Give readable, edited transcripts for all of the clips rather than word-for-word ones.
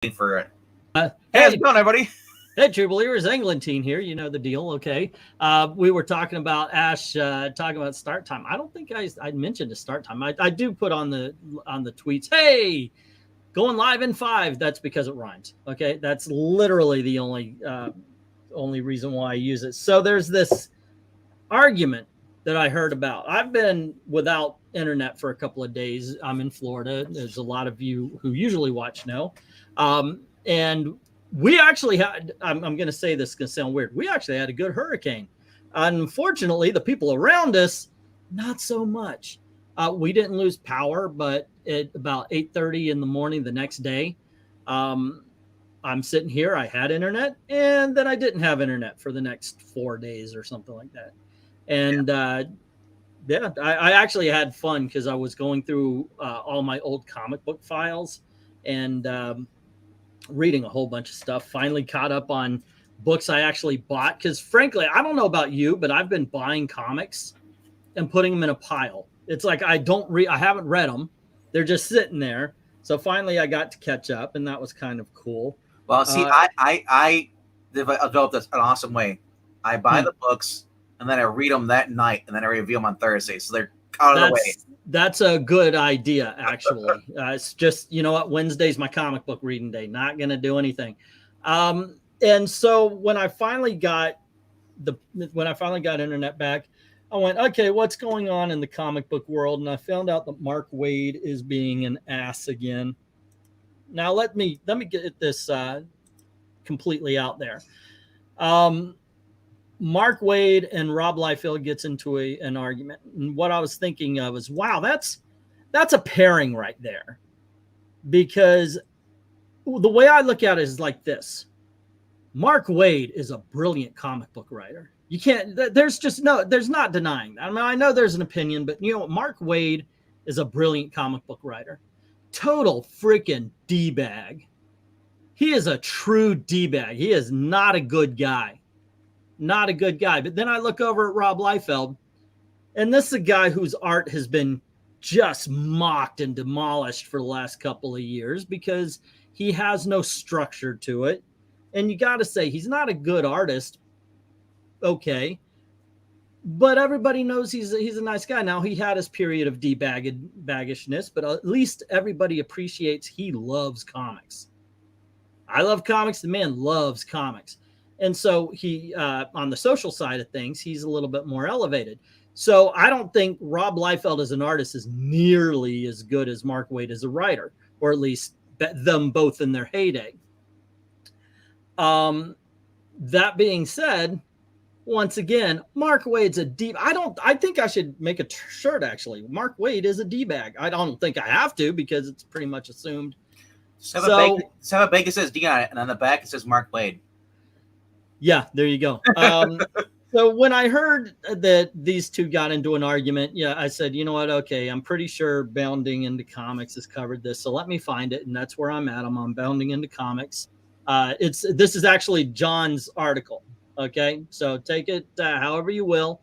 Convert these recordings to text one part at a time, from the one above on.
for it. Hey, how's it going, everybody? Hey, True Believers, Englentine here. You know the deal, okay? We were talking about Ash, talking about start time. I don't think I mentioned a start time. I do put on the tweets, hey, going live in 5. That's because it rhymes, okay? That's literally the only reason why I use it. So there's this argument that I heard about. I've been without internet for a couple of days. I'm in Florida. There's a lot of you who usually watch know. And we actually had, I'm going to say this is going to sound weird. We actually had a good hurricane. Unfortunately, the people around us, not so much. We didn't lose power, but at about 8:30 in the morning the next day, I'm sitting here. I had internet, and then I didn't have internet for the next 4 days or something like that. And I actually had fun because I was going through all my old comic book files and reading a whole bunch of stuff. Finally caught up on books I actually bought because, frankly, I don't know about you, but I've been buying comics and putting them in a pile. It's like I haven't read them. They're just sitting there. So finally I got to catch up, and that was kind of cool. Well, see, I developed this an awesome way. I buy the books, and then I read them that night, and then I review them on Thursday. So they're out of the way. That's a good idea, actually. It's just, you know what? Wednesday's my comic book reading day. Not going to do anything. And so when I finally got internet back, I went, okay, what's going on in the comic book world? And I found out that Mark Waid is being an ass again. Now let me get this completely out there. Mark Waid and Rob Liefeld gets into an argument. And what I was thinking of is, wow, that's a pairing right there. Because the way I look at it is like this. Mark Waid is a brilliant comic book writer. You can't, there's not denying that. I mean, I know there's an opinion, but you know what? Mark Waid is a brilliant comic book writer. Total freaking D-bag. He is a true D-bag. He is not a good guy. Not a good guy. But then I look over at Rob Liefeld, and this is a guy whose art has been just mocked and demolished for the last couple of years because he has no structure to it. And you got to say, he's not a good artist. Okay. But everybody knows he's a nice guy. Now, he had his period of baggishness, but at least everybody appreciates he loves comics. I love comics. The man loves comics. And so he, on the social side of things, he's a little bit more elevated. So I don't think Rob Liefeld as an artist is nearly as good as Mark Waid as a writer, or at least them both in their heyday. That being said, once again, Mark Waid's a D. I think I should make a shirt, actually. Mark Waid is a D-bag. I don't think I have to because it's pretty much assumed. Seba Bacon says D on it, and on the back it says Mark Waid. Yeah, there you go. So when I heard that these two got into an argument, yeah, I said, you know what? Okay, I'm pretty sure Bounding Into Comics has covered this. So let me find it. And that's where I'm at. I'm on Bounding Into Comics. This is actually John's article. Okay, so take it however you will.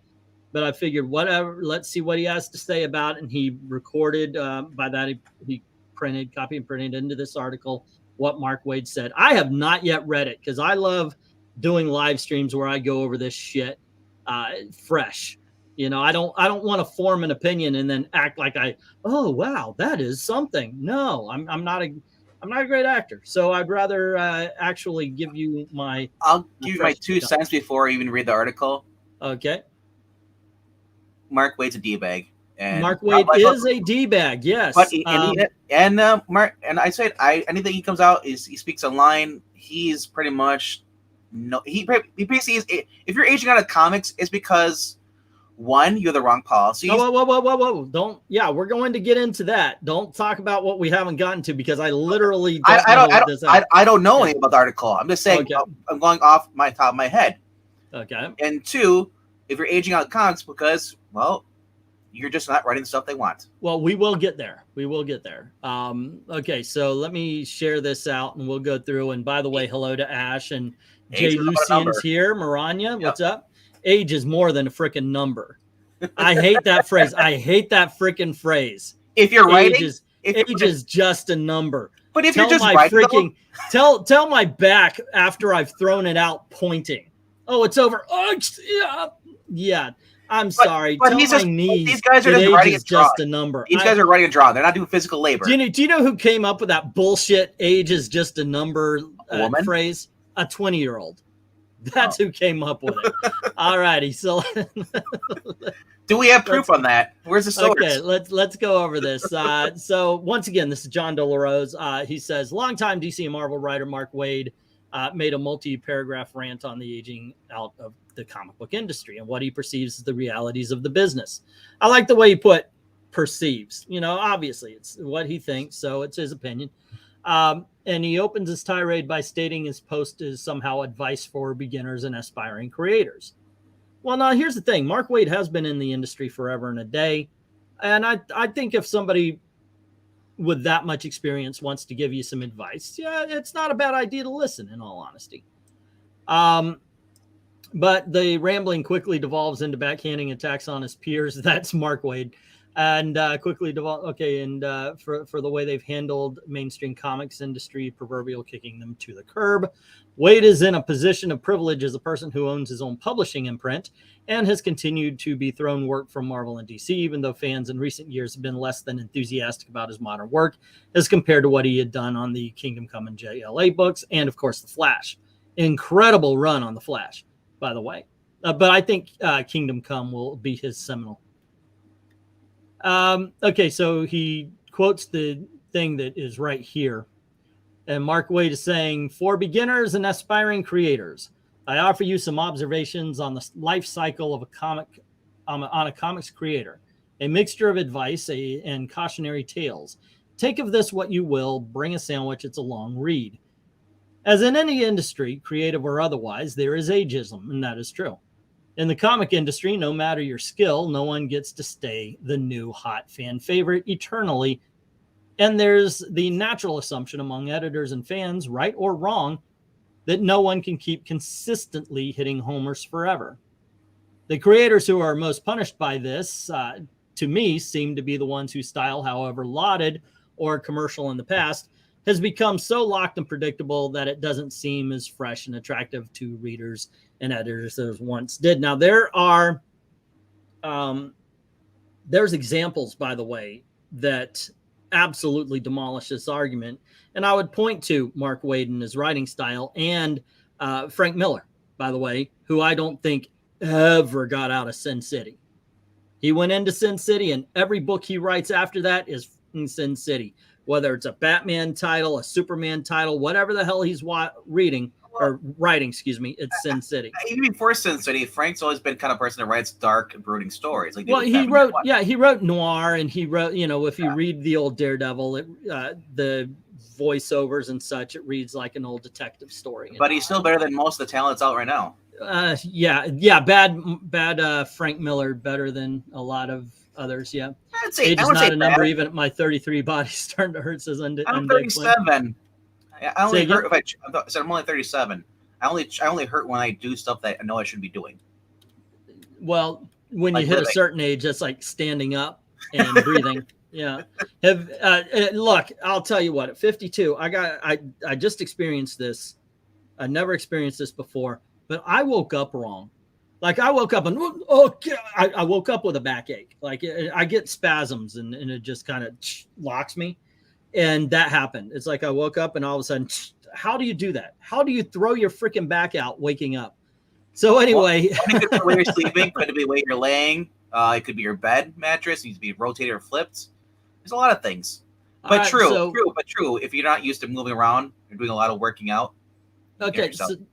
But I figured whatever, let's see what he has to say about it. And he recorded, by that he copy and printed into this article what Mark Waid said. I have not yet read it because I love doing live streams where I go over this shit fresh. You know, I don't want to form an opinion and then act like oh wow, that is something. No, I'm not a great actor, so I'd rather actually give you my. I'll give you my 2 cents before I even read the artitle. Okay. Mark Waid's a D-bag. And Mark Waid is a D-bag, yes. But Mark, and I said anything he comes out is he speaks a line. He's pretty much. No, he basically is. If you're aging out of comics, it's because one, you're the wrong policies. Whoa! Don't. Yeah, we're going to get into that. Don't talk about what we haven't gotten to because I literally I don't know anything about the article. I'm just saying. Okay. I'm going off my top of my head. Okay. And 2, if you're aging out of comics because you're just not writing the stuff they want. Well, we will get there. Okay, so let me share this out and we'll go through. And by the way, hello to Ash and Jay Lucian's here. Maranya, what's up? Age is more than a freaking number. I hate that phrase. I hate that freaking phrase. If you're writing, age is just a number. But if tell you're just my writing, freaking tell my back after I've thrown it out pointing. Oh, it's over. Oh, yeah. I'm sorry. But tell he's my just, knees these guys are that just age writing is and drawing. just a number. These guys are writing and drawing. They're not doing physical labor. Do you know who came up with that bullshit age is just a number phrase? A 20-year-old. That's who came up with it. All righty. So do we have proof on that? Where's the source? Okay, let's go over this. So once again, this is John Delarose. He says, longtime DC and Marvel writer Mark Waid made a multi-paragraph rant on the aging out of the comic book industry and what he perceives as the realities of the business. I like the way he put perceives. You know, obviously it's what he thinks, so it's his opinion. And he opens his tirade by stating his post is somehow advice for beginners and aspiring creators. Well, now here's the thing. Mark Waid has been in the industry forever and a day. And I think if somebody with that much experience wants to give you some advice, yeah, it's not a bad idea to listen, in all honesty. But the rambling quickly devolves into backhanding attacks on his peers. That's Mark Waid. And quickly devolve. Okay, and for the way they've handled mainstream comics industry, proverbial kicking them to the curb. Waid is in a position of privilege as a person who owns his own publishing imprint and has continued to be thrown work from Marvel and DC, even though fans in recent years have been less than enthusiastic about his modern work as compared to what he had done on the Kingdom Come and JLA books, and of course The Flash. Incredible run on The Flash, by the way. But I think Kingdom Come will be his seminal. Okay, so he quotes the thing that is right here. And Mark Waid is saying, for beginners and aspiring creators, I offer you some observations on the life cycle of a comic, on a comics creator, a mixture of advice and cautionary tales. Take of this what you will, bring a sandwich, it's a long read. As in any industry, creative or otherwise, there is ageism, and that is true. In the comic industry, no matter your skill, no one gets to stay the new hot fan favorite eternally. And there's the natural assumption among editors and fans, right or wrong, that no one can keep consistently hitting homers forever. The creators who are most punished by this, to me, seem to be the ones whose style, however lauded or commercial in the past, has become so locked and predictable that it doesn't seem as fresh and attractive to readers and editors as once did. Now, there's examples, by the way, that absolutely demolish this argument. And I would point to Mark Waid and his writing style and Frank Miller, by the way, who I don't think ever got out of Sin City. He went into Sin City, and every book he writes after that is Sin City. Whether it's a Batman title, a Superman title, whatever the hell he's writing, it's Sin City. Even before Sin City, Frank's always been kind of person that writes dark and brooding stories. Like he wrote noir, and he wrote, if you read the old Daredevil, the voiceovers and such, it reads like an old detective story. But he's still better than most of the talents out right now. Bad Frank Miller, better than a lot of others. Yeah, I'd say age is not a number. Even at my 33 body starting to hurt. Says I'm 37. I only hurt if I said I'm only 37. I only hurt when I do stuff that I know I shouldn't be doing. Well, when you hit a certain age, that's like standing up and breathing. Yeah. Look, I'll tell you what. At 52, I just experienced this. I never experienced this before, but I woke up wrong. Like I woke up and I woke up with a backache. Like I get spasms and it just kind of locks me. And that happened. It's like I woke up and all of a sudden, how do you do that? How do you throw your freaking back out waking up? So anyway. Well, it could be where you're sleeping. Could be where you're laying. It could be your bed mattress. It needs to be rotated or flipped. There's a lot of things. But true. If you're not used to moving around, you're doing a lot of working out. Okay,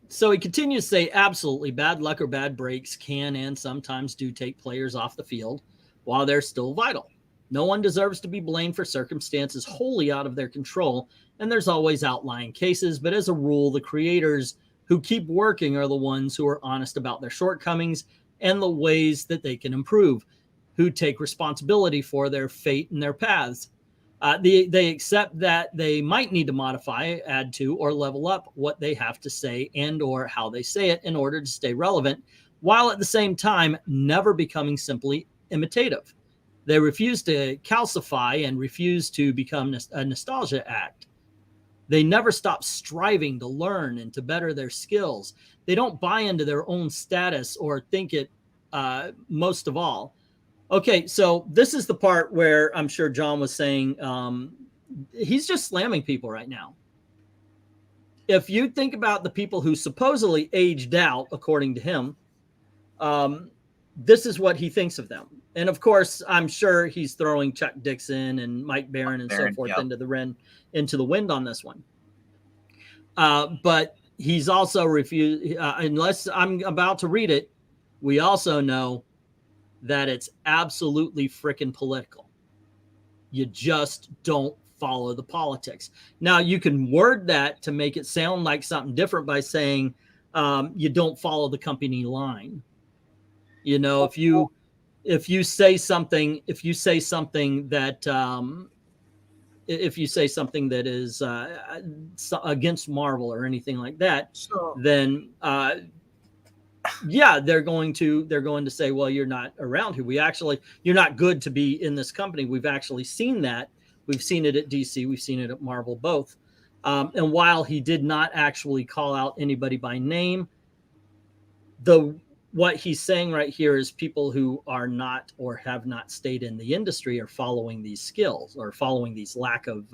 so he continues to say, absolutely, bad luck or bad breaks can and sometimes do take players off the field while they're still vital. No one deserves to be blamed for circumstances wholly out of their control, and there's always outlying cases, but as a rule, the creators who keep working are the ones who are honest about their shortcomings and the ways that they can improve, who take responsibility for their fate and their paths. They accept that they might need to modify, add to, or level up what they have to say and or how they say it in order to stay relevant, while at the same time never becoming simply imitative. They refuse to calcify and refuse to become a nostalgia act. They never stop striving to learn and to better their skills. They don't buy into their own status or think it most of all. Okay, so this is the part where I'm sure John was saying he's just slamming people right now. If you think about the people who supposedly aged out, according to him, this is what he thinks of them. And of course, I'm sure he's throwing Chuck Dixon and Mike Barron and so forth into the wind on this one. But he's also refused, unless I'm about to read it, we also know that it's absolutely freaking political. You just don't follow the politics. Now, you can word that to make it sound like something different by saying you don't follow the company line. You know, if you say something that is against Marvel or anything like that, then yeah, they're going to say, well, you're not around here. You're not good to be in this company. We've actually seen that. We've seen it at DC. We've seen it at Marvel, both. And while he did not actually call out anybody by name, what he's saying right here is people who are not or have not stayed in the industry are following these skills or following these lack of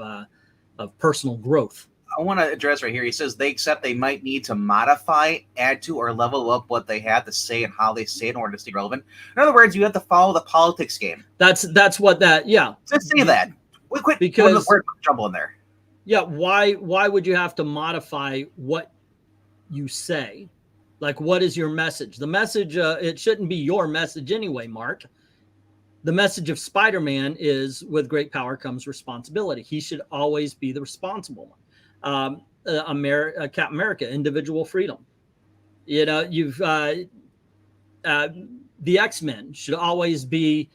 personal growth. I want to address right here. He says they accept they might need to modify, add to, or level up what they have to say and how they say it in order to stay relevant. In other words, you have to follow the politics game. That's what that, yeah. Let's say that. We quit because the word trouble in there. Yeah, why would you have to modify what you say? Like, what is your message? The message, it shouldn't be your message anyway, Mark. The message of Spider-Man is, with great power comes responsibility. He should always be the responsible one. Captain America, individual freedom. You know, the X-Men should always be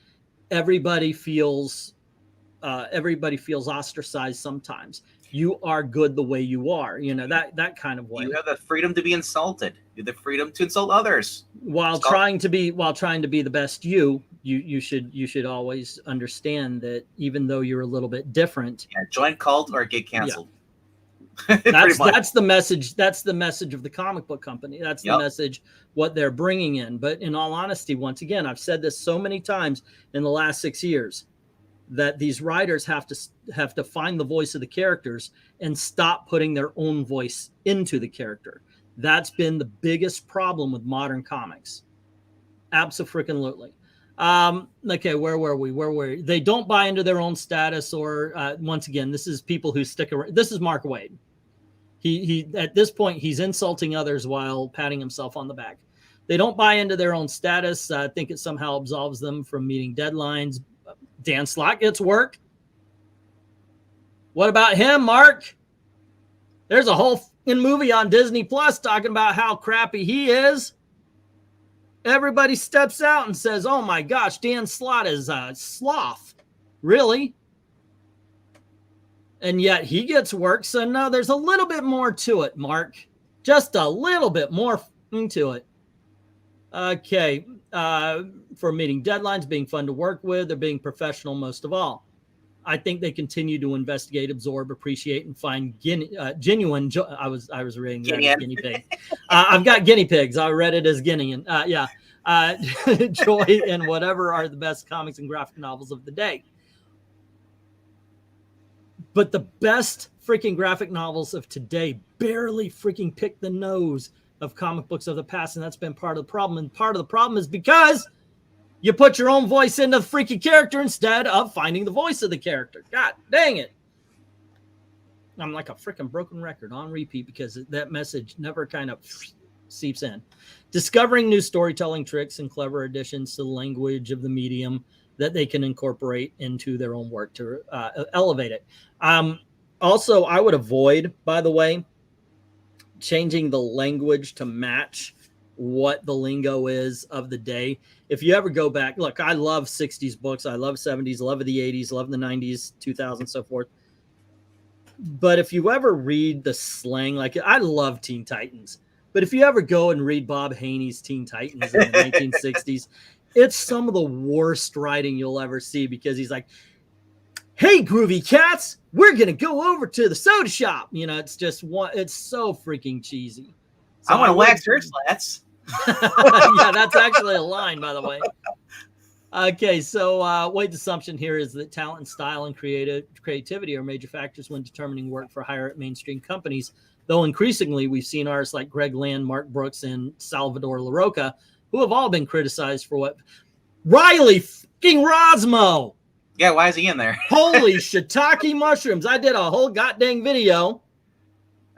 everybody feels ostracized sometimes. You are good the way you are, you know, that kind of way. You have the freedom to be insulted. You have the freedom to insult others. While trying to be the best you should always understand that even though you're a little bit different. Yeah, join cult or get canceled. Yeah. That's the message. That's the message of the comic book company. That's the message, what they're bringing in. But in all honesty, once again, I've said this so many times in the last 6 years, that these writers have to find the voice of the characters and stop putting their own voice into the character. That's been the biggest problem with modern comics. Absolutely. Okay, where were we? They don't buy into their own status, or once again, this is people who stick around. This is Mark Waid. He at this point, he's insulting others while patting himself on the back. They don't buy into their own status. I think it somehow absolves them from meeting deadlines. Dan Slott gets work. What about him, Mark? There's a whole movie on Disney Plus talking about how crappy he is. Everybody steps out and says, oh my gosh, Dan Slott is a sloth. Really? And yet he gets work. So no, there's a little bit more to it, Mark. Just a little bit more to it. Okay. For meeting deadlines, being fun to work with, they're being professional most of all. I think they continue to investigate, absorb, appreciate, and find genuine. I was reading guinea pig. I've got guinea pigs. I read it as guinea. Joy in whatever are the best comics and graphic novels of the day. But the best freaking graphic novels of today barely freaking pick the nose of comic books of the past, and that's been part of the problem. And part of the problem is because you put your own voice into the freaking character instead of finding the voice of the character. God dang it. I'm like a freaking broken record on repeat because that message never kind of seeps in. Discovering new storytelling tricks and clever additions to the language of the medium that they can incorporate into their own work to elevate it. Also, I would avoid, by the way, changing the language to match what the lingo is of the day. If you ever go back, look, I love 60s books. I love 70s, love the 80s, love the 90s, 2000s, so forth. But if you ever read the slang, like I love Teen Titans, but if you ever go and read Bob Haney's Teen Titans in the 1960s, it's some of the worst writing you'll ever see because he's like, hey, groovy cats, we're going to go over to the soda shop. You know, it's just one, it's so freaking cheesy. So I want to wax her slats. Yeah, that's actually a line, by the way. Okay, so Wade's assumption here is that talent, style, and creativity are major factors when determining work for hire at mainstream companies, though increasingly we've seen artists like Greg Land, Mark Brooks, and Salvador LaRocca, who have all been criticized for what... Riley fucking Rosmo! Yeah, why is he in there? Holy shiitake mushrooms. I did a whole goddamn video.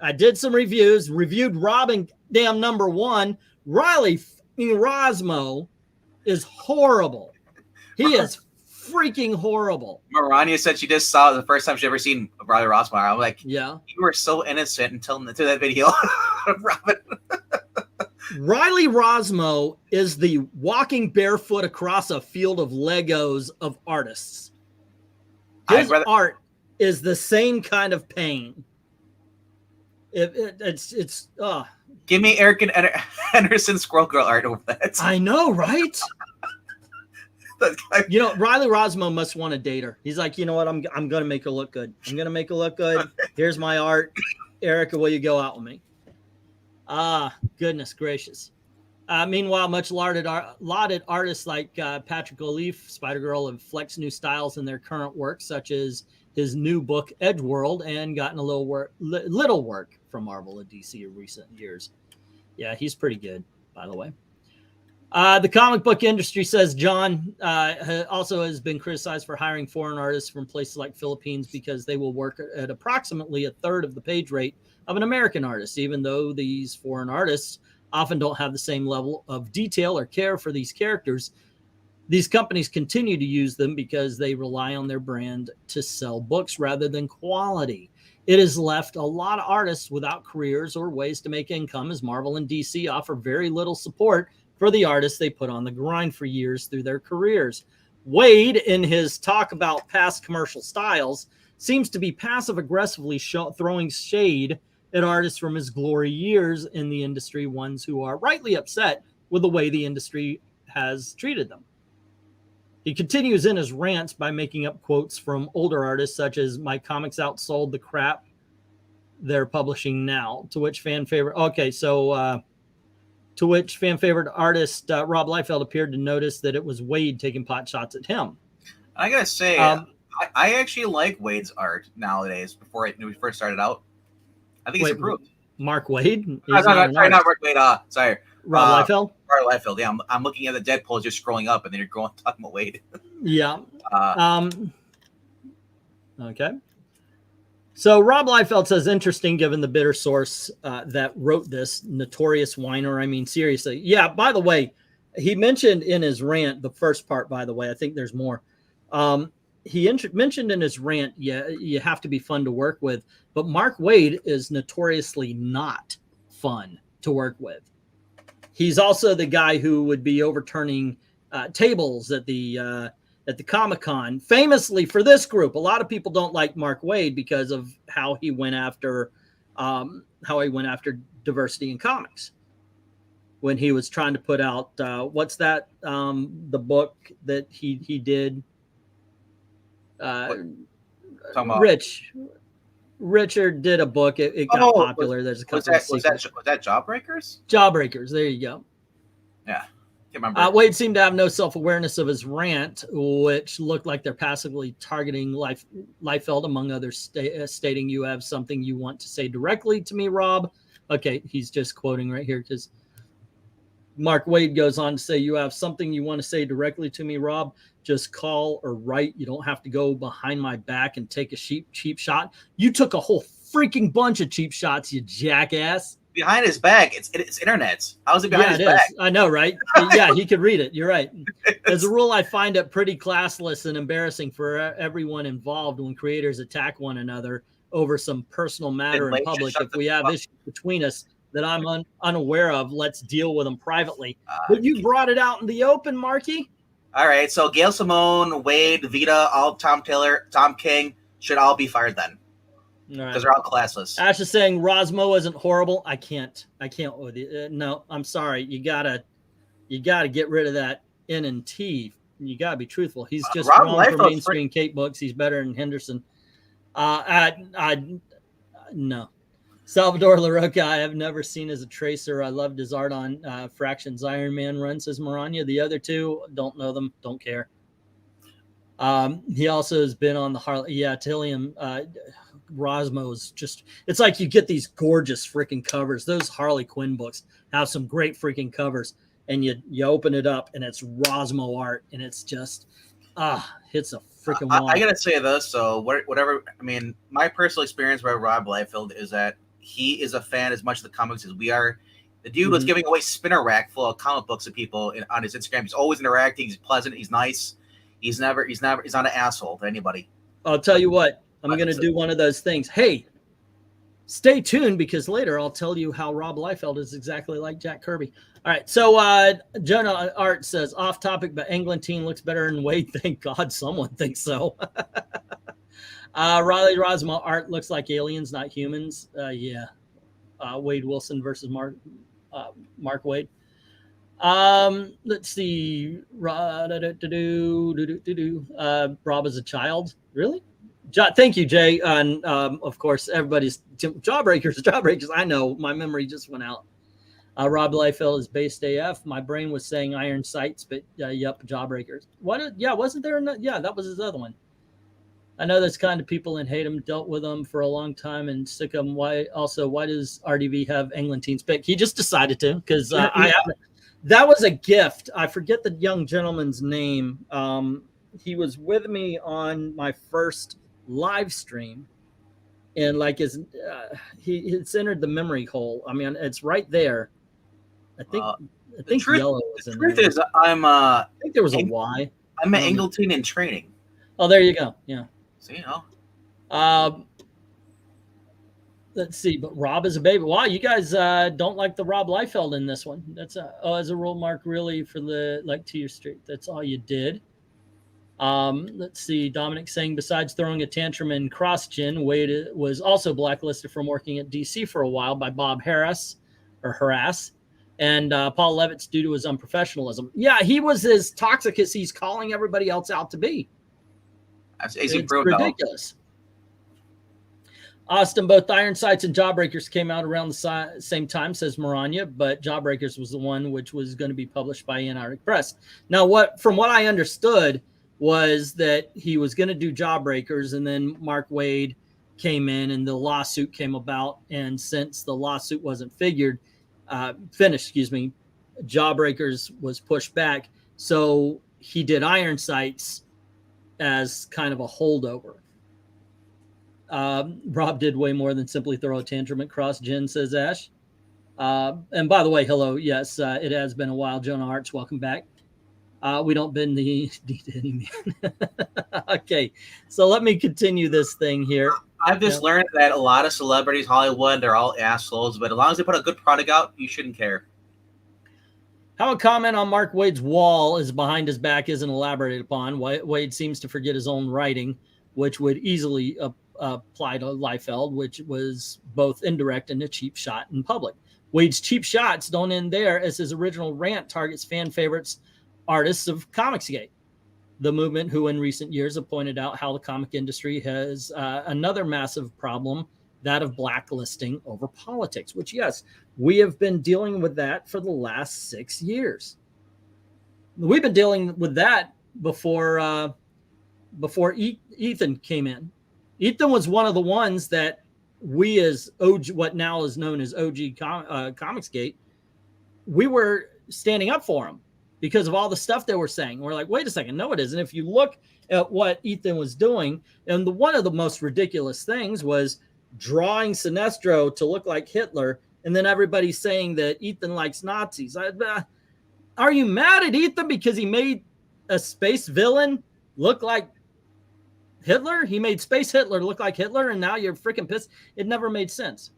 I did some reviews, reviewed Robin damn #1. Riley fucking Rosmo is horrible. He is freaking horrible. Maranya said she just saw it the first time she ever seen Riley Rossmeyer. I'm like, yeah, you were so innocent until that video. Robin. Riley Rosmo is the walking barefoot across a field of Legos of artists. His art is the same kind of pain. It's Give me Eric and Anderson Squirrel Girl art over that. I know, right? You know, Riley Rosmo must want to date her. He's like, you know what? I'm gonna make her look good. I'm gonna make her look good. Here's my art. Erica, will you go out with me? Goodness gracious. Meanwhile, much lauded artists like Patrick O'Leaf, Spider-Girl have flexed new styles in their current work, such as his new book, Edgeworld, and gotten a little work from Marvel and DC in recent years. Yeah, he's pretty good, by the way. The comic book industry, says John, also has been criticized for hiring foreign artists from places like Philippines because they will work at approximately a third of the page rate of an American artist, even though these foreign artists often don't have the same level of detail or care for these characters. These companies continue to use them because they rely on their brand to sell books rather than quality. It has left a lot of artists without careers or ways to make income, as Marvel and DC offer very little support for the artists they put on the grind for years through their careers. Waid, in his talk about past commercial styles, seems to be passive-aggressively throwing shade at artists from his glory years in the industry, ones who are rightly upset with the way the industry has treated them. He continues in his rants by making up quotes from older artists such as, "My comics outsold the crap they're publishing now," to which fan favorite artist Rob Liefeld appeared to notice that it was Waid taking pot shots at him. I gotta say, I actually like Waid's art nowadays. When we first started out, I think it's improved. Mark Waid? Not Mark Waid. Sorry, Rob Liefeld. Rob Liefeld. Yeah, I'm looking at the Deadpool just scrolling up, and then you're talking about Waid. Yeah. Okay. So Rob Liefeld says, interesting given the bitter source that wrote this, notorious whiner. I mean, seriously. Yeah, by the way, he mentioned in his rant, the first part, by the way, I think there's more. He mentioned in his rant, yeah, you have to be fun to work with. But Mark Waid is notoriously not fun to work with. He's also the guy who would be overturning tables at the Comic-Con, famously for this group. A lot of people don't like Mark Waid because of how he went after diversity in comics when he was trying to put out what's that the book that he did. Richard did a book. It got popular. There's a couple. Was that Jawbreakers? Jawbreakers. There you go. Yeah. Waid seemed to have no self-awareness of his rant, which looked like they're passively targeting Leifeld, among others, stating, "You have something you want to say directly to me, Rob." Okay, he's just quoting right here because Mark Waid goes on to say, "You have something you want to say directly to me, Rob. Just call or write. You don't have to go behind my back and take a cheap shot. You took a whole freaking bunch of cheap shots, you jackass." Behind his back, it's internet. How is it behind his back? I know, right? Yeah, he could read it. You're right. As a rule, I find it pretty classless and embarrassing for everyone involved when creators attack one another over some personal matter in public. If we have issues between us that I'm unaware of, let's deal with them privately. But you brought it out in the open, Marky. All right, so Gail Simone, Waid, Vita, Tom Taylor, Tom King should all be fired then. Because they're all classless. Ash is saying Rosmo isn't horrible. I can't with you. No, I'm sorry. You gotta get rid of that N and T You gotta be truthful. He's just Rob wrong for Liefeld's mainstream Kate books. He's better than Henderson. No. Salvador LaRocca, I have never seen as a tracer. I loved his art on Fractions Iron Man run, says Maranya. The other two, don't know them, don't care. He also has been on the Harley. Yeah, Tillium. Rosmo's just, it's like you get these gorgeous freaking covers. Those Harley Quinn books have some great freaking covers, and you open it up and it's Rosmo art, and it's just hits a freaking wall. I gotta say this. So whatever. I mean, my personal experience with Rob Liefeld is that he is a fan as much of the comics as we are. The dude was giving away spinner rack full of comic books to people on his Instagram. He's always interacting. He's pleasant. He's nice. He's not an asshole to anybody. I'll tell you what. I'm going to do one of those things. Hey, stay tuned, because later I'll tell you how Rob Liefeld is exactly like Jack Kirby. All right. So Jonah Art says, off topic, but Eglantine looks better than Waid. Thank God someone thinks so. Riley Rosmo art looks like aliens, not humans. Yeah. Wade Wilson versus Mark Waid. Let's see. Rob as a child. Really? Thank you, Jay. And of course, everybody's Jawbreakers. I know my memory just went out. Rob Liefeld is based AF. My brain was saying Iron Sights, but yep, Jawbreakers. What? Yeah, wasn't there? Yeah, that was his other one. I know there's kind of people and hate him, dealt with him for a long time and sick of him. Why does RDV have Eglantine's pick? He just decided to, because that was a gift. I forget the young gentleman's name. He was with me on my first live stream, and like it's entered the memory hole. I mean, it's right there. I think yellow was in there. The truth is, I think there was a Y. I'm an Eglatine in training. Oh, there you go. Yeah. So, you know. Let's see, but Rob is a baby. Wow, you guys don't like the Rob Liefeld in this one. That's as a rule, Mark, really, for the to your street. That's all you did. Let's see, Dominic saying, besides throwing a tantrum in CrossGen, Waid was also blacklisted from working at DC for a while by Bob Harras, and Paul Levitz due to his unprofessionalism. Yeah, he was as toxic as he's calling everybody else out to be. It's ridiculous. Austin, both Iron Sights and Jawbreakers came out around the same time, says Maranya, but Jawbreakers was the one which was going to be published by Anarctic Press. Now, from what I understood was that he was going to do Jawbreakers, and then Mark Waid came in and the lawsuit came about, and since the lawsuit wasn't finished, Jawbreakers was pushed back, so he did Iron Sights as kind of a holdover. Rob did way more than simply throw a tantrum at CrossGen, says Ash. And by the way, hello. Yes, it has been a while. Jonah Arts, welcome back. We don't bend the knee to any man. Okay, so let me continue this thing here. I've just learned that a lot of celebrities, Hollywood, they're all assholes, but as long as they put a good product out, you shouldn't care. How a comment on Mark Waid's wall is behind his back isn't elaborated upon. Waid seems to forget his own writing, which would easily apply to Liefeld, which was both indirect and a cheap shot in public. Waid's cheap shots don't end there, as his original rant targets fan favorites, artists of Comicsgate, the movement who in recent years have pointed out how the comic industry has another massive problem, that of blacklisting over politics, which, yes, we have been dealing with that for the last 6 years. We've been dealing with that before Ethan came in. Ethan was one of the ones that we, as OG, what now is known as OG Comicsgate, we were standing up for him because of all the stuff they were saying. We're like, wait a second, no, it isn't. If you look at what Ethan was doing, and one of the most ridiculous things was drawing Sinestro to look like Hitler, and then everybody's saying that Ethan likes Nazis. Are you mad at Ethan because he made a space villain look like Hitler? He made Space Hitler look like Hitler, and now you're freaking pissed. It never made sense.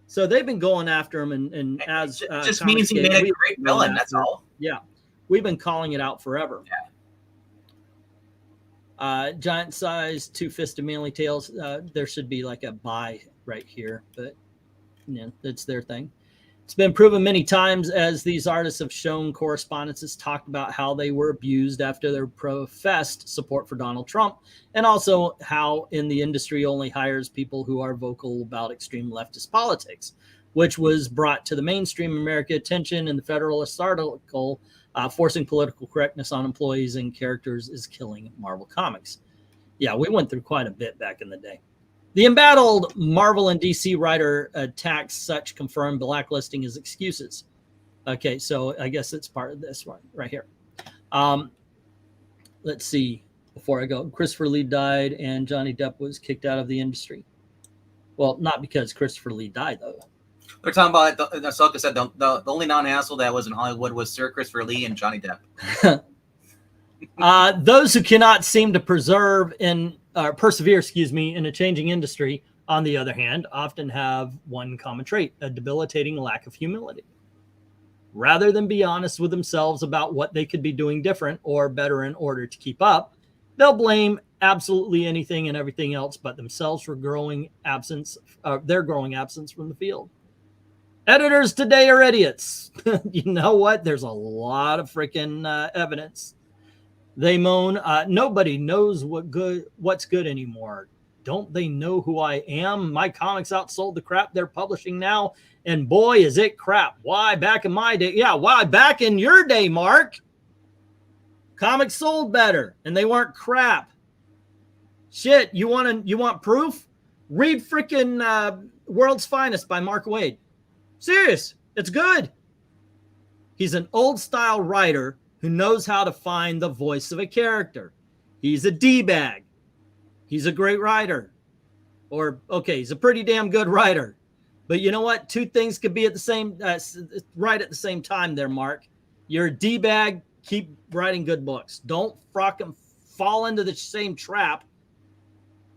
So they've been going after him, and as just means he made a great villain. That's all. Yeah, we've been calling it out forever. Yeah. Giant size, two-fisted manly tails. There should be like a buy right here, but yeah, that's their thing. It's been proven many times as these artists have shown correspondences talked about how they were abused after their professed support for Donald Trump, and also how in the industry only hires people who are vocal about extreme leftist politics, which was brought to the mainstream America attention in the Federalist article, forcing political correctness on employees and characters is killing Marvel Comics. Yeah, we went through quite a bit back in the day. The embattled Marvel and DC writer attacks such confirmed blacklisting as excuses. Okay, so I guess it's part of this one right here. Let's see. Before I go, Christopher Lee died and Johnny Depp was kicked out of the industry. Well, not because Christopher Lee died, though. They're talking about, Ahsoka said the only non-asshole that was in Hollywood was Sir Christopher Lee and Johnny Depp. Those who cannot seem to persevere, in a changing industry, on the other hand, often have one common trait: a debilitating lack of humility. Rather than be honest with themselves about what they could be doing different or better in order to keep up, they'll blame absolutely anything and everything else but themselves for their growing absence from the field. Editors today are idiots. You know what? There's a lot of freaking evidence. They moan, nobody knows what's good anymore. Don't they know who I am? My comics outsold the crap they're publishing now, and boy, is it crap. Why, back in my day? Yeah, why, back in your day, Mark? Comics sold better, and they weren't crap. Shit, you want proof? Read freaking World's Finest by Mark Waid. Serious, it's good. He's an old-style writer who knows how to find the voice of a character. He's a D-bag. He's a great writer. Or, okay, he's a pretty damn good writer. But you know what? Two things could be at the same right at the same time there, Mark. You're a D-bag. Keep writing good books. Don't fucking fall into the same trap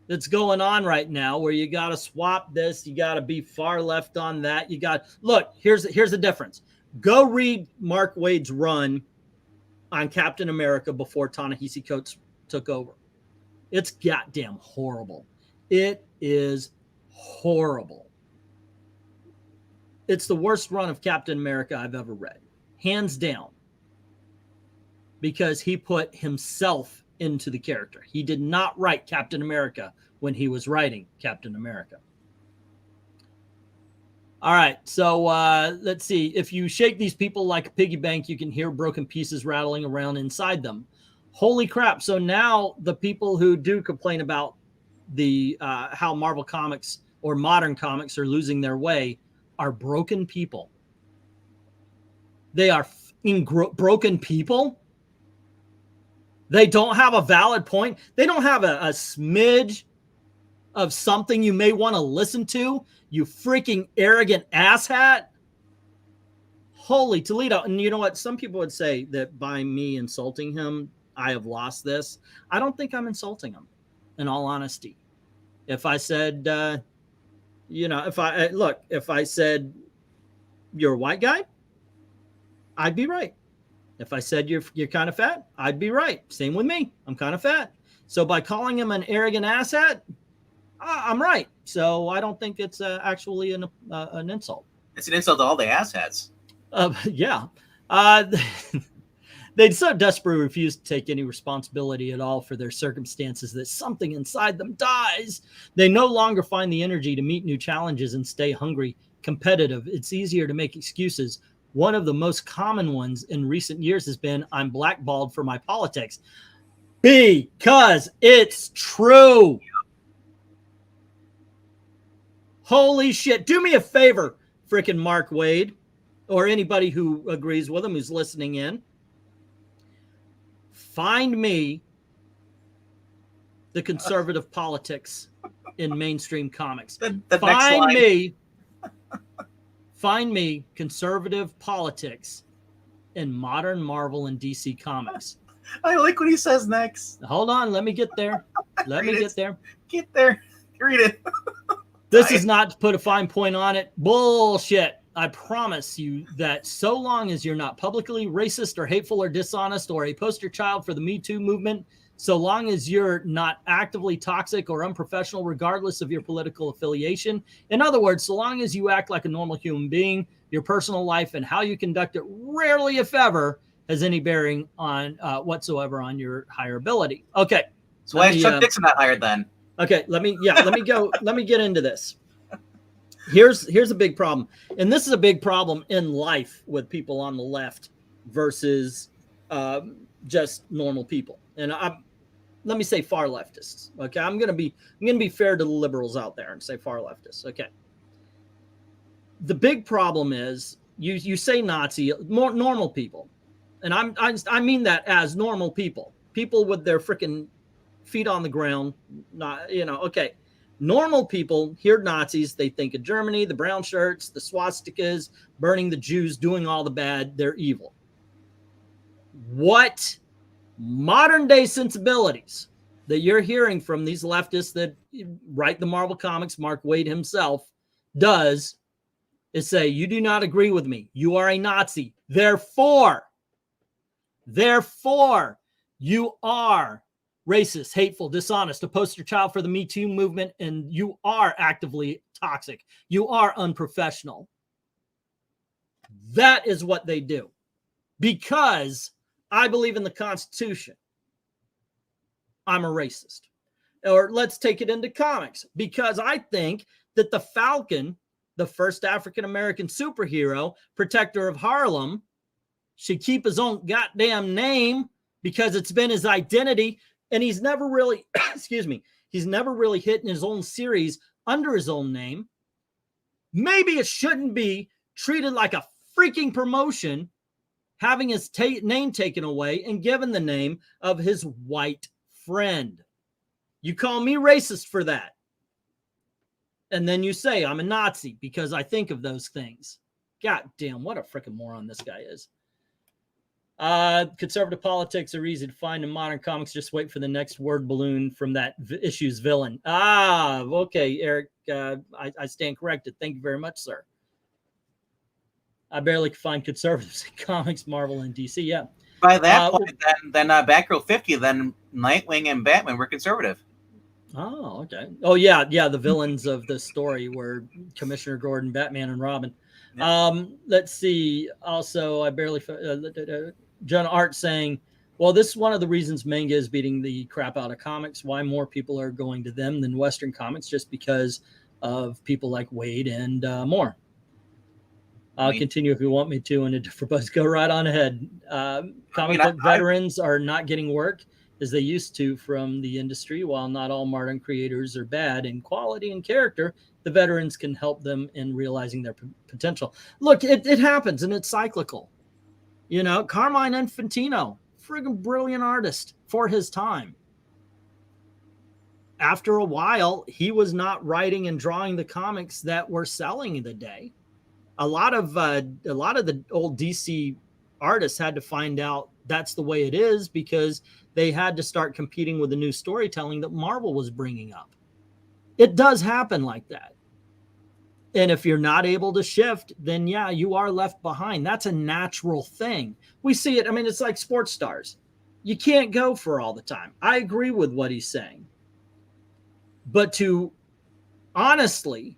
that's going on right now where you got to swap this. You got to be far left on that. Look, here's the difference. Go read Mark Waid's run on Captain America before Ta-Nehisi Coates took over. It's goddamn horrible. It is horrible. It's the worst run of Captain America I've ever read, hands down, because he put himself into the character. He did not write Captain America when he was writing Captain America. All right, so let's see. If you shake these people like a piggy bank, you can hear broken pieces rattling around inside them. Holy crap. So now the people who do complain about the how Marvel Comics or modern comics are losing their way are broken people. They are broken people. They don't have a valid point. They don't have a smidge of something you may want to listen to. You freaking arrogant asshat. Holy Toledo. And you know what? Some people would say that by me insulting him, I have lost this. I don't think I'm insulting him, in all honesty. If I said, if I said you're a white guy, I'd be right. If I said you're kind of fat, I'd be right. Same with me. I'm kind of fat. So by calling him an arrogant asshat, I'm right. So I don't think it's actually an insult. It's an insult to all the asshats. Yeah. They so desperately refuse to take any responsibility at all for their circumstances that something inside them dies. They no longer find the energy to meet new challenges and stay hungry, competitive. It's easier to make excuses. One of the most common ones in recent years has been, I'm blackballed for my politics. Because it's true. Holy shit. Do me a favor, freaking Mark Waid, or anybody who agrees with him who's listening in. Find me the conservative politics in mainstream comics. Find me conservative politics in modern Marvel and DC comics. I like what he says next. Hold on, let me get there. Get there. Get there. Read it. This is not to put a fine point on it. Bullshit. I promise you that so long as you're not publicly racist or hateful or dishonest or a poster child for the Me Too movement, so long as you're not actively toxic or unprofessional, regardless of your political affiliation. In other words, so long as you act like a normal human being, your personal life and how you conduct it rarely, if ever, has any bearing on whatsoever on your higher ability. Okay. So why is Chuck Dixon not hired then? Okay, let me get into this. Here's a big problem. And this is a big problem in life with people on the left versus just normal people. And let me say far leftists. Okay, I'm gonna be fair to the liberals out there and say far leftists. Okay. The big problem is you say Nazi, more normal people. And I mean that as normal people with their freaking feet on the ground, not, okay. Normal people hear Nazis, they think of Germany, the brown shirts, the swastikas, burning the Jews, doing all the bad, they're evil. What modern day sensibilities that you're hearing from these leftists that write the Marvel comics, Mark Waid himself, does is say, you do not agree with me. You are a Nazi. Therefore, you are racist, hateful, dishonest, a poster child for the Me Too movement, and you are actively toxic. You are unprofessional. That is what they do. Because I believe in the Constitution, I'm a racist. Or let's take it into comics. Because I think that the Falcon, the first African-American superhero, protector of Harlem, should keep his own goddamn name because it's been his identity. And he's never really, he's never really hit in his own series under his own name. Maybe it shouldn't be treated like a freaking promotion, having his name taken away and given the name of his white friend. You call me racist for that. And then you say I'm a Nazi because I think of those things. God damn, what a freaking moron this guy is. Conservative politics are easy to find in modern comics. Just wait for the next word balloon from that issue's villain. Okay, Eric, I stand corrected. Thank you very much, sir. I barely find conservatives in comics, Marvel, and DC. Yeah. By that point, then Batgirl 50, then Nightwing and Batman were conservative. Oh, okay. Oh, yeah. The villains of the story were Commissioner Gordon, Batman, and Robin. Yeah. Let's see. Also, I barely... John Art saying, well, this is one of the reasons manga is beating the crap out of comics. Why more people are going to them than Western comics, just because of people like Waid and more. I'll continue if you want me to, and for buzz, go right on ahead. Comic book veterans are not getting work as they used to from the industry. While not all modern creators are bad in quality and character, the veterans can help them in realizing their potential. Look, it happens, and it's cyclical. Carmine Infantino, friggin' brilliant artist for his time. After a while, he was not writing and drawing the comics that were selling the day. A lot of the old DC artists had to find out that's the way it is because they had to start competing with the new storytelling that Marvel was bringing up. It does happen like that. And if you're not able to shift, then yeah, you are left behind. That's a natural thing. We see it. I mean, it's like sports stars. You can't go for all the time. I agree with what he's saying. But to honestly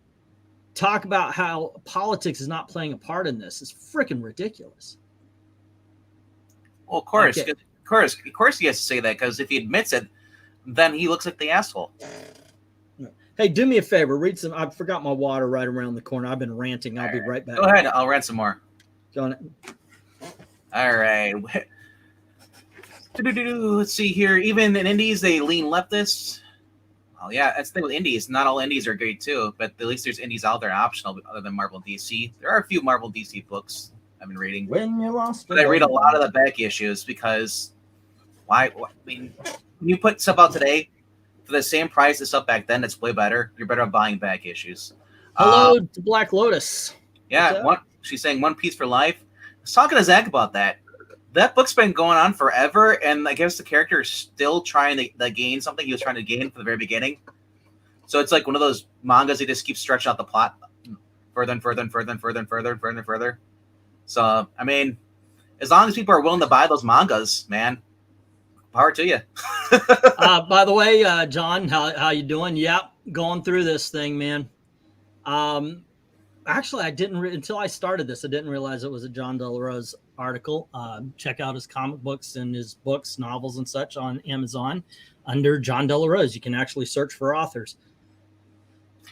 talk about how politics is not playing a part in this is freaking ridiculous. Well, of course he has to say that, because if he admits it, then he looks like the asshole. Hey, do me a favor. Read some. I forgot my water right around the corner. I've been ranting. I'll be right back. Go ahead. I'll rant some more. Go on. All right. Let's see here. Even in indies, they lean leftists. Oh, yeah. That's the thing with indies. Not all indies are great, too. But at least there's indies out there optional other than Marvel DC. There are a few Marvel DC books I've been reading. When you lost. But I read a lot of the back issues because why? I mean, when you put stuff out today, for the same price as stuff back then, it's way better. You're better off buying back issues. Hello to Black Lotus. Yeah, she's saying One Piece for life. I was talking to Zach about that. That book's been going on forever, and I guess the character is still trying to gain something he was trying to gain from the very beginning. So it's like one of those mangas that just keep stretching out the plot further and further and further and further and further and further and further. So, I mean, as long as people are willing to buy those mangas, man, Power to you. By the way, John, how you doing? Yep, going through this thing, man. Actually, I didn't until I started this. I didn't realize it was a John Del Rose article. Check out his comic books and his books, novels, and such on Amazon under John Del Rose. You can actually search for authors.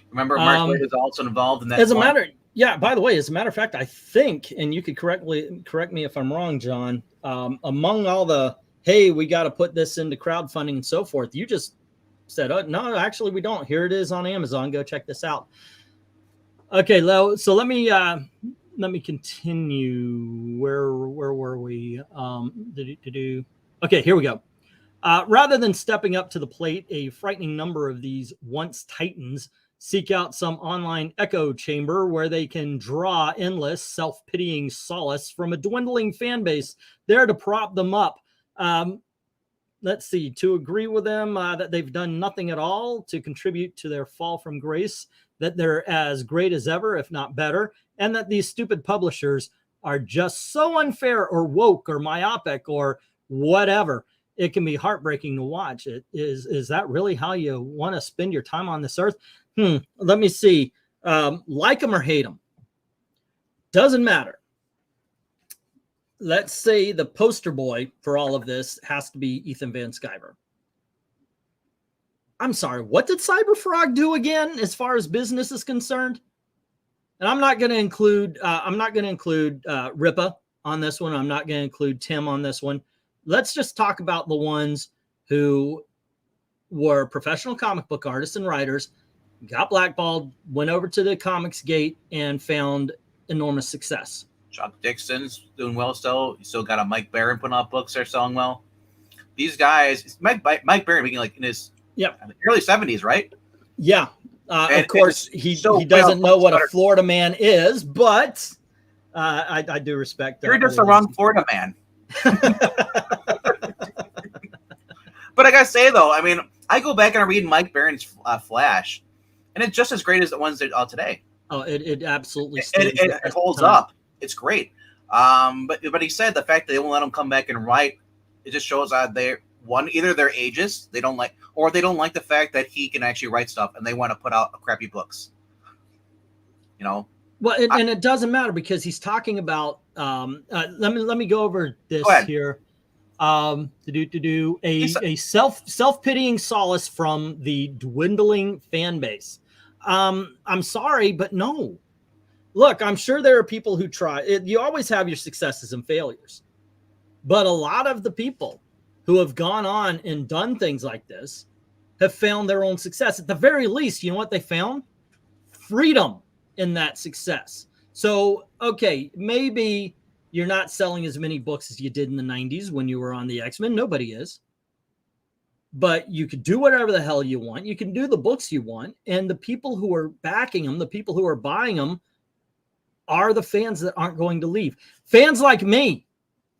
Remember, Mark Waid is also involved in that. By the way, as a matter of fact, I think, and you could correct me if I'm wrong, John. Among all the, hey, we got to put this into crowdfunding and so forth, you just said, oh no, actually we don't. Here it is on Amazon. Go check this out. Okay, so let me continue. Where were we? Okay, here we go. Rather than stepping up to the plate, a frightening number of these once titans seek out some online echo chamber where they can draw endless self-pitying solace from a dwindling fan base there to prop them up. Let's see, to agree with them that they've done nothing at all to contribute to their fall from grace, that they're as great as ever, if not better, and that these stupid publishers are just so unfair or woke or myopic or whatever. It can be heartbreaking to watch. Is that really how you want to spend your time on this earth? Let me see. Like them or hate them. Doesn't matter. Let's say the poster boy for all of this has to be Ethan Van Sciver. I'm sorry, what did Cyberfrog do again as far as business is concerned? And I'm not going to include Ripa on this one. I'm not going to include Tim on this one. Let's just talk about the ones who were professional comic book artists and writers, got blackballed, went over to the Comics Gate, and found enormous success. Chuck Dixon's doing well still. You still got a Mike Barron putting out books that are selling well. These guys, Mike Barron being like in his early 70s, right? Yeah. Of course, he doesn't know what a Florida man is, but I do respect that. You're just a wrong Florida man. But I gotta say though, I mean, I go back and I read Mike Barron's Flash, and it's just as great as the ones that are out today. Oh, it absolutely it holds up. It's great. But he said the fact that they won't let him come back and write, it just shows that either they're ageist, they don't like the fact that he can actually write stuff, and they want to put out crappy books. You know. Well, and it doesn't matter because he's talking about. Let me go over this here. A self-pitying solace from the dwindling fan base. I'm sorry, but no. Look, I'm sure there are people who try. You always have your successes and failures, but a lot of the people who have gone on and done things like this have found their own success. At the very least, you know what they found? Freedom in that success. So, okay, maybe you're not selling as many books as you did in the 90s when you were on the X-Men. Nobody is. But you could do whatever the hell you want. You can do the books you want. And the people who are backing them, the people who are buying them, are the fans that aren't going to leave. Fans like me,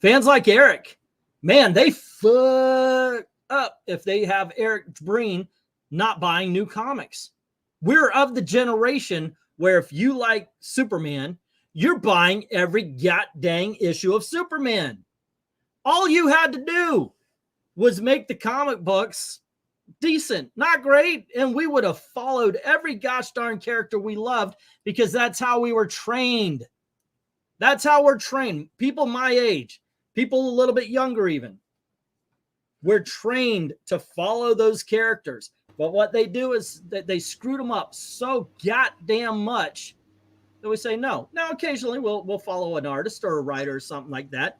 fans like Eric, man, they fuck up if they have Eric Breen not buying new comics. We're of the generation where if you like Superman, you're buying every goddamn issue of Superman. All you had to do was make the comic books decent, not great, and we would have followed every gosh darn character we loved because that's how we were trained. That's how we're trained. People my age, people a little bit younger even. We're trained to follow those characters. But what they do is that they screwed them up so goddamn much that we say no. Now, occasionally we'll follow an artist or a writer or something like that.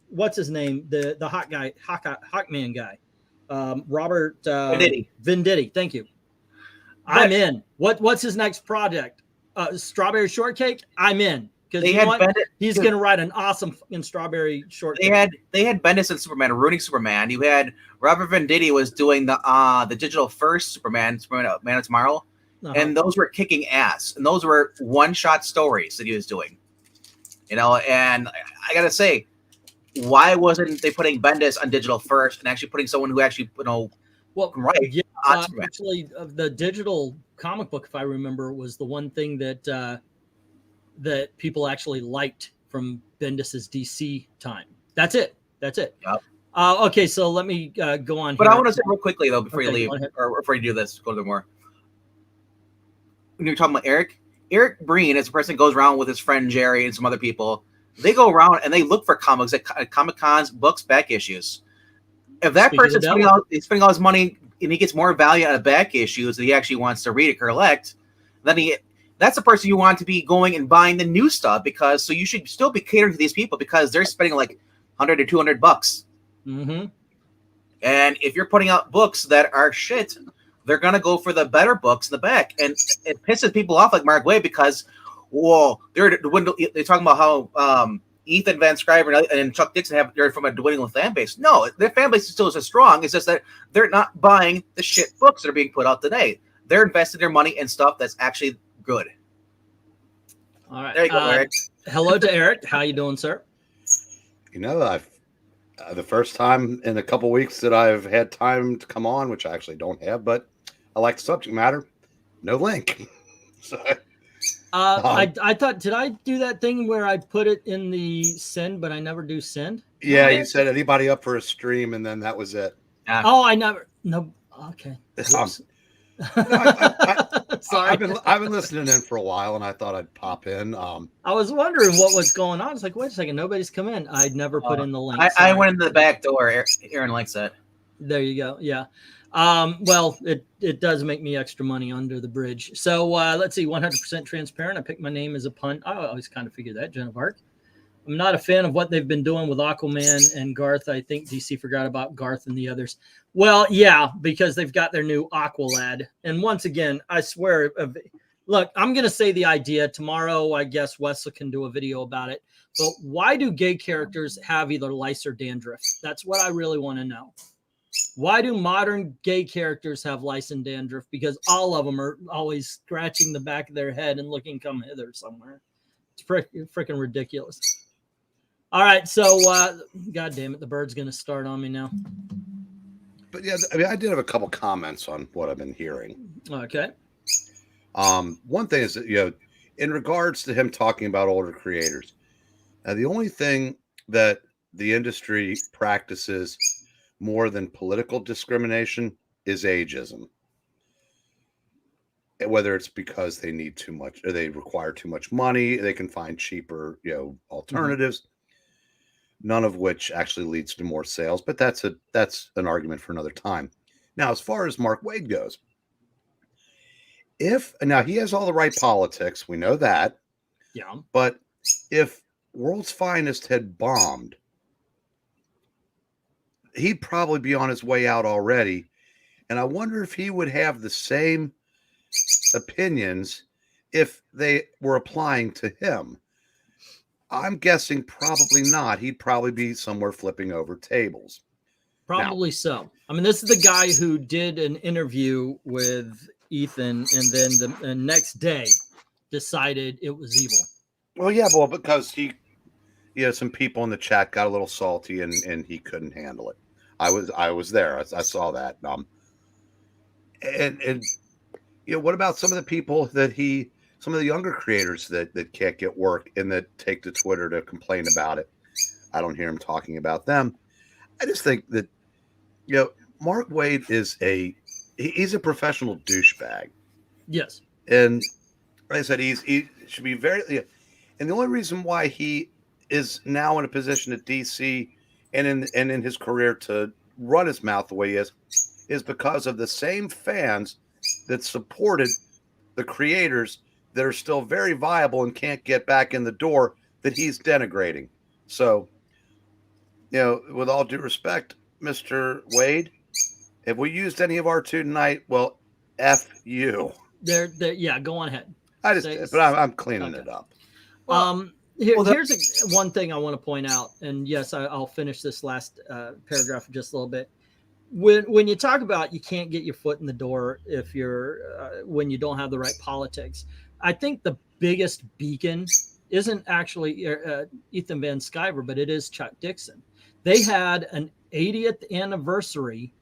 What's his name? The hot guy, Hawkman guy. Robert Venditti. Thank you. I'm in. What's his next project? Strawberry Shortcake. I'm in because you know what? He's going to write an awesome fucking Strawberry Shortcake. They had Bendis and Superman ruining Superman. You had Robert Venditti was doing the digital first Superman Man of Tomorrow, and those were kicking ass. And those were one-shot stories that he was doing. You know, and I gotta say, why wasn't they putting Bendis on digital first and actually putting someone who actually, right? Yeah, actually, the digital comic book, if I remember, was the one thing that people actually liked from Bendis's DC time. That's it. Yep. Okay, so let me go on. But here. I want to say real quickly though before you leave, go ahead. or before you do this, go to more. When you're talking about Eric Breen is a person that goes around with his friend Jerry and some other people. They go around and they look for comics at Comic Cons, books, back issues. If that person's spending all his money and he gets more value out of back issues that he actually wants to read or collect, then that's the person you want to be going and buying the new stuff, because so you should still be catering to these people because they're spending like $100 to $200. Mm-hmm. And if you're putting out books that are shit, they're gonna go for the better books in the back, and it pisses people off like Mark Waid because, they're talking about how Ethan Van Sciver and Chuck Dixon they're from a dwindling fan base. No, their fan base is still as strong. It's just that they're not buying the shit books that are being put out today. They're investing their money in stuff that's actually good. All right. There you go, Eric. Hello to Eric. How you doing, sir? You know, I've the first time in a couple weeks that I've had time to come on, which I actually don't have, but I like the subject matter. No link. So, I thought, did I do that thing where I put it in the send, but I never do send? Yeah, you said anybody up for a stream, and then that was it. Oh, I never. No. Okay. Sorry, I've been listening in for a while, and I thought I'd pop in. I was wondering what was going on. It's like, wait a second, nobody's come in. I'd never put in the link. I went in the back door. Aaron likes that. There you go. Yeah. Well, it does make me extra money under the bridge. So let's see, 100% transparent. I picked my name as a pun. I always kind of figured that, Joan of Arc. I'm not a fan of what they've been doing with Aquaman and Garth. I think DC forgot about Garth and the others. Well, yeah, because they've got their new Aqualad. And once again, I swear, look, I'm going to say the idea. Tomorrow, I guess Wesley can do a video about it. But why do gay characters have either lice or dandruff? That's what I really want to know. Why do modern gay characters have lice and dandruff? Because all of them are always scratching the back of their head and looking come hither somewhere. It's freaking ridiculous. All right, so God damn it, the bird's going to start on me now. But yeah, I mean, I did have a couple comments on what I've been hearing. Okay. One thing is that, you know, in regards to him talking about older creators, the only thing that the industry practices more than political discrimination is ageism. Whether it's because they need too much or they require too much money, they can find cheaper, you know, alternatives. None of which actually leads to more sales, but that's an argument for another time. Now, as far as Mark Waid goes, now he has all the right politics, we know that. Yeah. But if World's Finest had bombed, he'd probably be on his way out already. And I wonder if he would have the same opinions if they were applying to him. I'm guessing probably not. He'd probably be somewhere flipping over tables. Probably so. I mean, this is the guy who did an interview with Ethan and then the next day decided it was evil. Well, yeah, well, because some people in the chat got a little salty and he couldn't handle it. I was there. I saw that. And you know, what about some of the people that some of the younger creators that can't get work and that take to Twitter to complain about it? I don't hear him talking about them. I just think that, you know, Mark Waid he's a professional douchebag. Yes. And like I said, he should be very, and the only reason why he is now in a position at DC and in his career to run his mouth the way he is because of the same fans that supported the creators that are still very viable and can't get back in the door that he's denigrating. So, you know, with all due respect, Mr. Waid, if we used any of our two tonight, well, F you. Yeah, go on ahead. I'm cleaning it up. Here's one thing I want to point out, and yes, I'll finish this last paragraph in just a little bit. When you talk about you can't get your foot in the door if you're when you don't have the right politics, I think the biggest beacon isn't actually Ethan Van Sciver, but it is Chuck Dixon. They had an 80th anniversary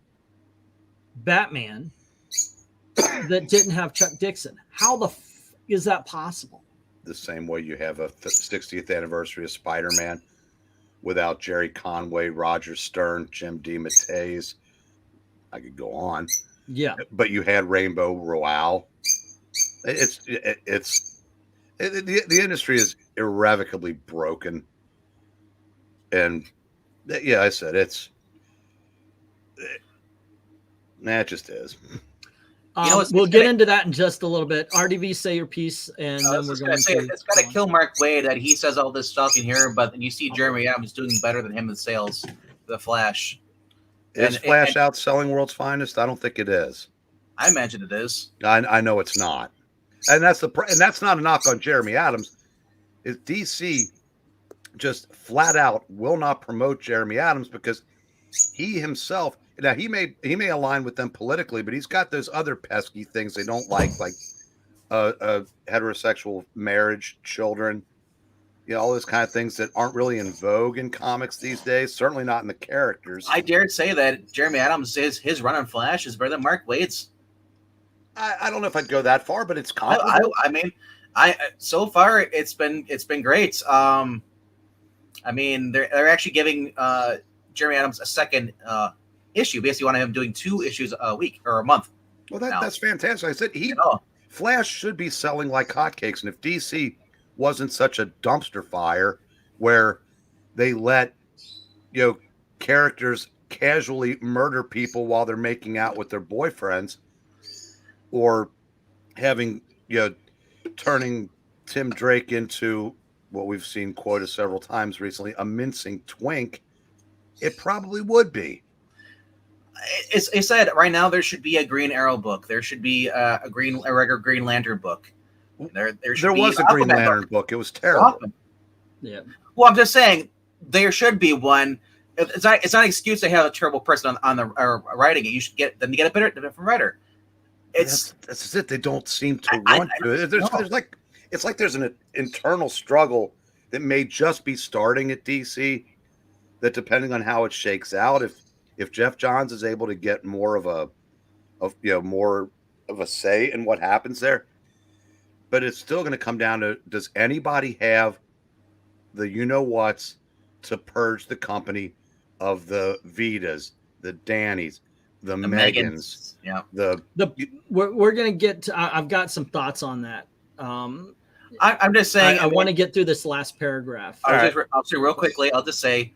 Batman that didn't have Chuck Dixon. How the is that possible? The same way you have a 60th anniversary of Spider-Man without Jerry Conway, Roger Stern, Jim DeMatteis. I could go on. Yeah. But you had Rainbow Royale. The industry is irrevocably broken. And yeah, I said it just is. We'll get into that in just a little bit. RDV, say your piece, and then we're going to say it's got to kill Mark Waid that he says all this stuff in here, but you see Jeremy Adams doing better than him in sales. The Flash. Is Flash outselling World's Finest? I don't think it is. I imagine it is. I know it's not, and that's not a knock on Jeremy Adams. Is DC just flat out will not promote Jeremy Adams because he himself. Now he may align with them politically, but he's got those other pesky things they don't like heterosexual marriage, children, all those kind of things that aren't really in vogue in comics these days. Certainly not in the characters. I dare say that Jeremy Adams says his run on Flash is better than Mark Waid's. I don't know if I'd go that far, but it's comparable. I mean, so far it's been great. I mean, they're actually giving Jeremy Adams a second issue. Basically, want him doing 2 issues a week or a month. Well, that's fantastic. I said Flash should be selling like hotcakes, and if DC wasn't such a dumpster fire where they let characters casually murder people while they're making out with their boyfriends, or having turning Tim Drake into what we've seen quoted several times recently, a mincing twink, it probably would be. It said right now there should be a Green Arrow book. There should be a regular Green Lantern book. There was a Green Lantern book. It was terrible. Yeah. Well, I'm just saying there should be one. It's not an excuse to have a terrible person on the writing it. You should get a different writer. That's it. They don't seem to want to. It's like there's an internal struggle that may just be starting at DC. That depending on how it shakes out, if Jeff Johns is able to get more of a say in what happens there, but it's still going to come down to, does anybody have the whats to purge the company of the Vitas, the Dannys, the Megans? Yeah. We're going to get to, I've got some thoughts on that. I'm just saying. I want to get through this last paragraph. I'll say real quickly. I'll just say,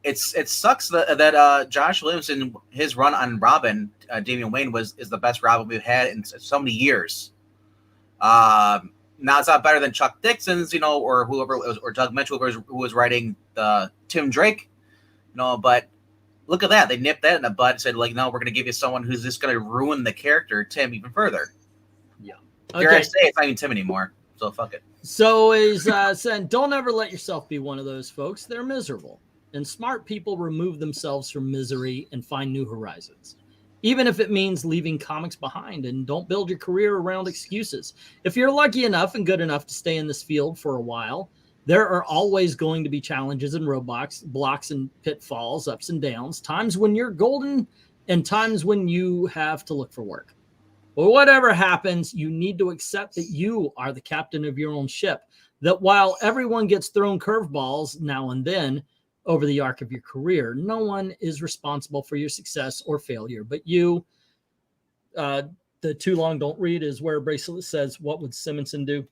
it sucks that Josh Williamson, his run on Robin, Damian Wayne is the best Robin we've had in so many years. Now it's not better than Chuck Dixon's, or whoever it was, or Doug Mitchell who was writing the Tim Drake, But look at that, they nipped that in the bud and said, no, we're going to give you someone who's just going to ruin the character Tim even further. Yeah. Dare I say it's not even Tim anymore. So fuck it. So he's saying, don't ever let yourself be one of those folks. They're miserable. And smart people remove themselves from misery and find new horizons, even if it means leaving comics behind. And don't build your career around excuses. If you're lucky enough and good enough to stay in this field for a while, there are always going to be challenges and roadblocks, blocks and pitfalls, ups and downs, times when you're golden and times when you have to look for work. But whatever happens, you need to accept that you are the captain of your own ship, that while everyone gets thrown curveballs now and then over the arc of your career, no one is responsible for your success or failure but you. The too long don't read is where Bracelet says, what would Simonson do?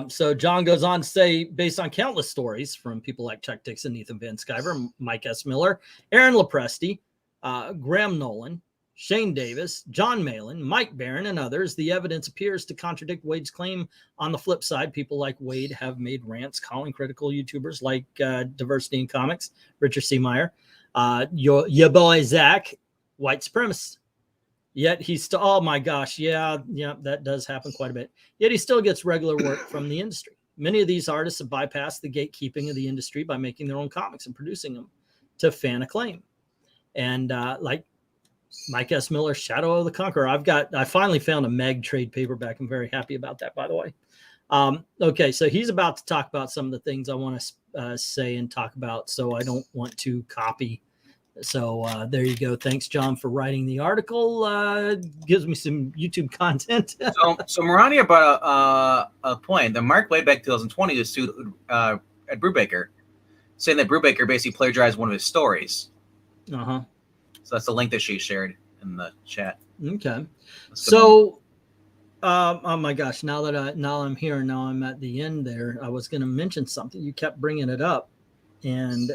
So John goes on to say, based on countless stories from people like Chuck Dixon, Ethan Van Sciver, Mike S. Miller, Aaron Lopresti, Graham Nolan, Shane Davis, John Malin, Mike Barron, and others, the evidence appears to contradict Waid's claim. On the flip side, people like Waid have made rants calling critical YouTubers like Diversity in Comics, Richard C. Meyer, your boy Zach, white supremacist. Yet he's still, oh my gosh, yeah, that does happen quite a bit. Yet he still gets regular work from the industry. Many of these artists have bypassed the gatekeeping of the industry by making their own comics and producing them to fan acclaim. And like Mike S. Miller, Shadow of the Conqueror. I finally found a Meg trade paperback. I'm very happy about that, by the way. Okay, so he's about to talk about some of the things I want to say and talk about, so I don't want to copy. So there you go. Thanks, John, for writing the article. Gives me some YouTube content. so Marania brought a point. The Mark Waid back 2020 was sued at Brubaker, saying that Brubaker basically plagiarized one of his stories. So that's the link that she shared in the chat. Okay. So, oh my gosh, now I'm here, now I'm at the end there. I was going to mention something. You kept bringing it up, and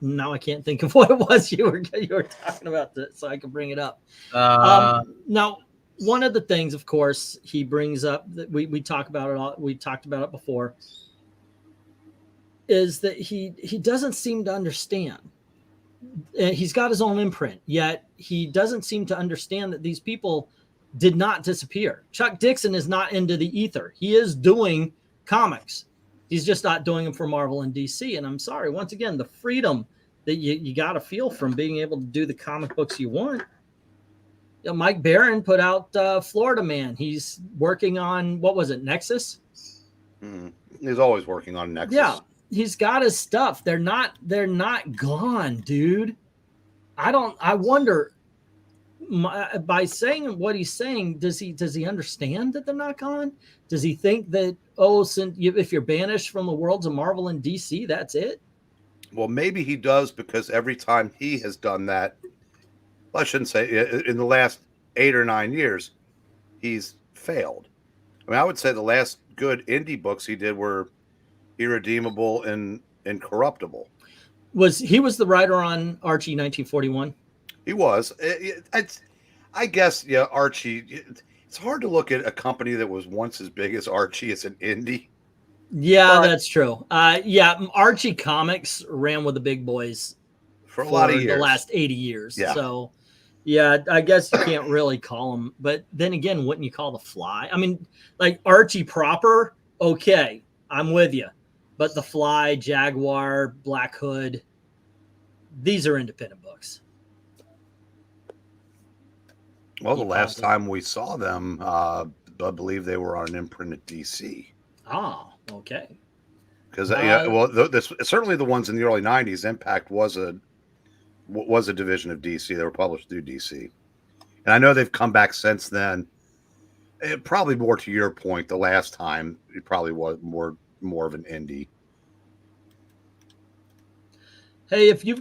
now I can't think of what it was you were talking about, so I can bring it up. Now, one of the things, of course, he brings up that we talk about it all. We talked about it before. Is that he doesn't seem to understand. He's got his own imprint, yet he doesn't seem to understand that these people did not disappear. Chuck Dixon is not into the ether. He is doing comics. He's just not doing them for Marvel and DC. And I'm sorry, once again, the freedom that you got to feel from being able to do the comic books you want. You know, Mike Barron put out Florida Man. He's working on, what was it, Nexus? He's always working on Nexus. Yeah. He's got his stuff. They're not gone, dude. I wonder, by saying what he's saying, does he understand that they're not gone? Does he think that, if you're banished from the worlds of Marvel and DC, that's it? Well, maybe he does, because every time he has done that, I shouldn't say in the last 8 or 9 years, he's failed. I mean, I would say the last good indie books he did were Irredeemable and Incorruptible. He was the writer on Archie 1941? He was. I guess, yeah, Archie. It's hard to look at a company that was once as big as Archie as an indie. Yeah, that's true. Yeah, Archie Comics ran with the big boys for a lot of years. The last 80 years. Yeah. So, yeah, I guess you can't really call them. But then again, wouldn't you call The Fly? I mean, like Archie proper, okay, I'm with you. But The Fly, Jaguar, Black Hood, these are independent books. Well, the last time we saw them, I believe they were on an imprint at DC. Oh, okay. Because certainly the ones in the early '90s, Impact was a division of DC. They were published through DC, and I know they've come back since then. Probably more to your point, the last time it probably was more of an indie. Hey, if you've